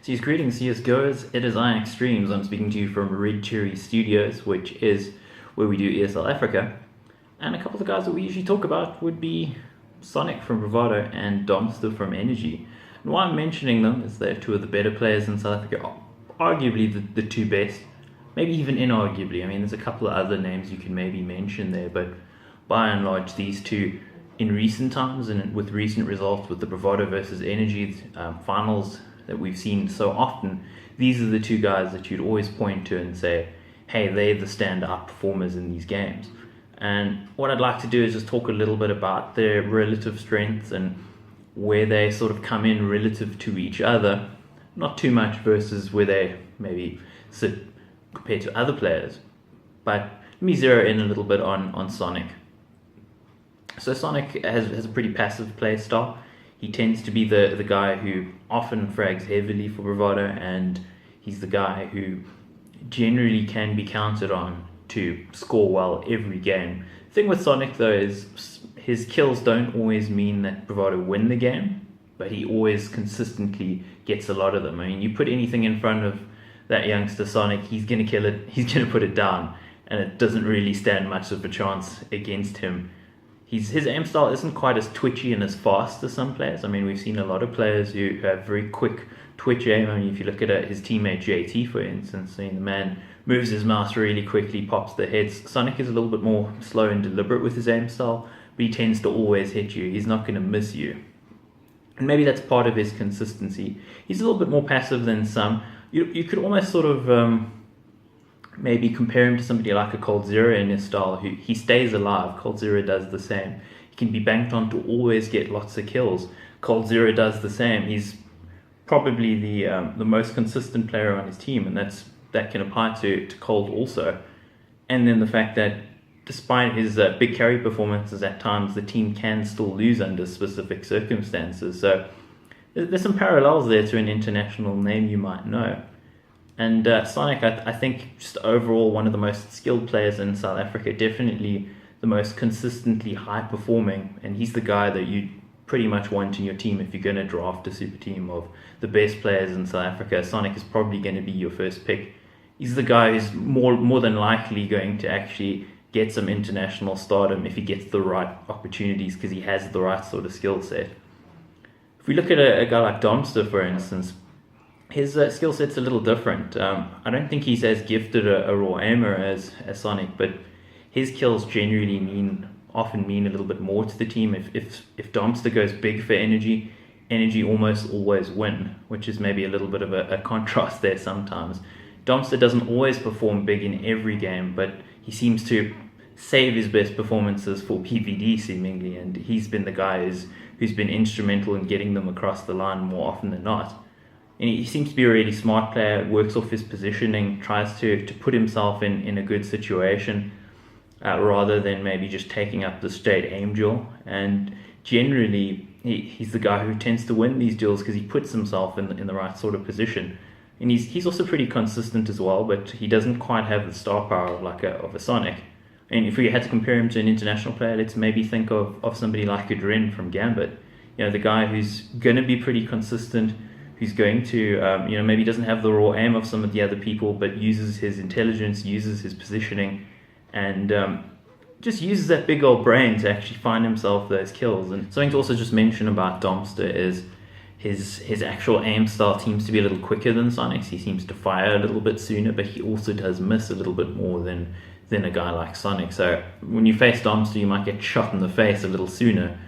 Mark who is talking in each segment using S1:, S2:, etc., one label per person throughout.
S1: So greetings CSGOers, it is I Extremes. I'm speaking to you from Red Cherry Studios, which is where we do ESL Africa. And a couple of the guys that we usually talk about would be Sonic from Bravado and Domsterr from Energy. And why I'm mentioning them is they're two of the better players in South Africa, arguably the two best, maybe even inarguably. I mean, there's a couple of other names you can maybe mention there, but by and large, these two in recent times and with recent results with the Bravado versus Energy finals that we've seen so often, these are the two guys that you'd always point to and say, hey, they're the standout performers in these games. And what I'd like to do is just talk a little bit about their relative strengths and where they sort of come in relative to each other, not too much versus where they maybe sit compared to other players. But let me zero in a little bit on Sonic. So Sonic has a pretty passive play style. He tends to be the guy who often frags heavily for Bravado, and he's the guy who generally can be counted on to score well every game. The thing with Sonic though is his kills don't always mean that Bravado win the game, but he always consistently gets a lot of them. I mean, you put anything in front of that youngster Sonic, he's going to kill it, he's going to put it down, and it doesn't really stand much of a chance against him. His aim style isn't quite as twitchy and as fast as some players. I mean, we've seen a lot of players who have very quick twitch aim. I mean, if you look at his teammate JT, for instance, I mean, the man moves his mouse really quickly, pops the heads. Sonic is a little bit more slow and deliberate with his aim style, but he tends to always hit you. He's not going to miss you. And maybe that's part of his consistency. He's a little bit more passive than some. You could almost sort of maybe compare him to somebody like a coldzera in his style, who he stays alive. coldzera does the same. He can be banked on to always get lots of kills. coldzera does the same. He's probably the most consistent player on his team, and that can apply to Cold also. And then the fact that despite his big carry performances at times, the team can still lose under specific circumstances. So there's some parallels there to an international name you might know. And Sonic, I think, just overall one of the most skilled players in South Africa, definitely the most consistently high performing, and he's the guy that you pretty much want in your team if you're going to draft a super team of the best players in South Africa. Sonic is probably going to be your first pick. He's the guy who's more than likely going to actually get some international stardom if he gets the right opportunities, because he has the right sort of skill set. If we look at a guy like Domsterr, for instance, his skill set's a little different. I don't think he's as gifted a raw aimer as Sonic, but his kills generally often mean a little bit more to the team. If Domsterr goes big for Energy almost always win, which is maybe a little bit of a contrast there sometimes. Domsterr doesn't always perform big in every game, but he seems to save his best performances for PVD seemingly, and he's been the guy who's been instrumental in getting them across the line more often than not. And he seems to be a really smart player, works off his positioning, tries to put himself in a good situation rather than maybe just taking up the straight aim duel. And generally, he's the guy who tends to win these duels because he puts himself in the right sort of position. And he's also pretty consistent as well, but he doesn't quite have the star power of a Sonic. And if we had to compare him to an international player, let's maybe think of somebody like a Dren from Gambit. You know, the guy who's going to be pretty consistent, who's going to, maybe doesn't have the raw aim of some of the other people, but uses his intelligence, uses his positioning, and just uses that big old brain to actually find himself those kills. And something to also just mention about Domsterr is his actual aim style seems to be a little quicker than Sonic's. He seems to fire a little bit sooner, but he also does miss a little bit more than a guy like Sonic. So when you face Domsterr, you might get shot in the face a little sooner,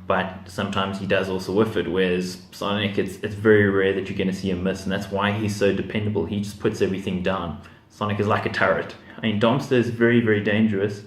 S1: but sometimes he does also whiff it, whereas Sonic, it's very rare that you're going to see him miss, and that's why he's so dependable. He just puts everything down. Sonic is like a turret. I mean, Domsterr is very, very dangerous,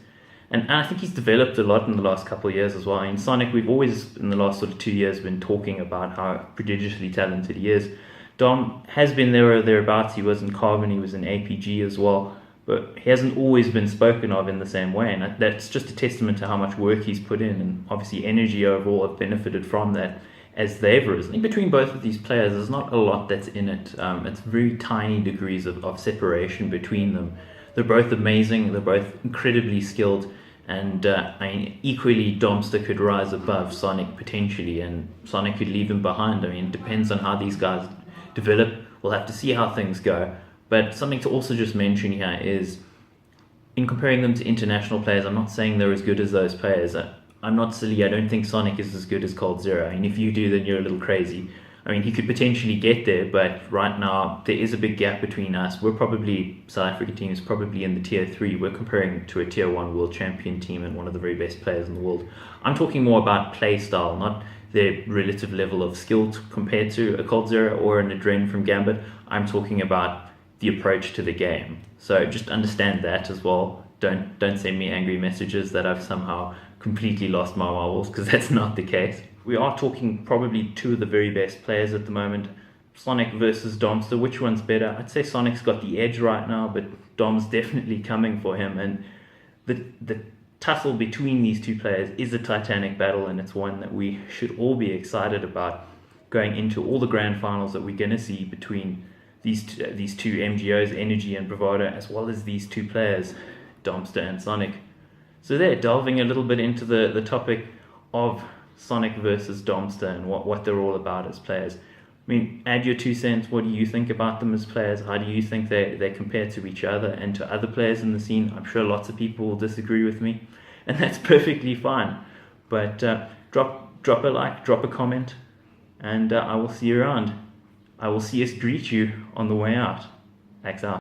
S1: and I think he's developed a lot in the last couple of years as well. I mean, Sonic, we've always, in the last sort of 2 years, been talking about how prodigiously talented he is. Dom has been there or thereabouts. He was in Carbon, he was in APG as well, but he hasn't always been spoken of in the same way, and that's just a testament to how much work he's put in, and obviously Energy overall have benefited from that as they've risen. In between both of these players, there's not a lot that's in it. It's very tiny degrees of separation between them. They're both amazing, they're both incredibly skilled, and equally Domsterr could rise above Sonic potentially, and Sonic could leave him behind. I mean, it depends on how these guys develop. We'll have to see how things go. But something to also just mention here is, in comparing them to international players, I'm not saying they're as good as those players. I'm not silly. I don't think Sonic is as good as coldzera. And if you do, then you're a little crazy. I mean, he could potentially get there, but right now there is a big gap between us. We're probably, South African team is probably in the tier 3. We're comparing to a tier 1 world champion team and one of the very best players in the world. I'm talking more about play style, not their relative level of skill compared to a coldzera or an Adren from Gambit. I'm talking about the approach to the game. So just understand that as well. Don't send me angry messages that I've somehow completely lost my marbles, because that's not the case. We are talking probably two of the very best players at the moment. Sonic versus Domsterr, which one's better? I'd say Sonic's got the edge right now, but Dom's definitely coming for him. And the tussle between these two players is a titanic battle, and it's one that we should all be excited about going into all the grand finals that we're going to see between these two MGOs, Energy and Bravado, as well as these two players, Domsterr and Sonic. So there, delving a little bit into the topic of Sonic versus Domsterr and what they're all about as players. I mean, add your 2 cents. What do you think about them as players? How do you think they compare to each other and to other players in the scene? I'm sure lots of people will disagree with me, and that's perfectly fine. But drop a like, drop a comment, and I will see you around. I will see us greet you on the way out. Thanks out.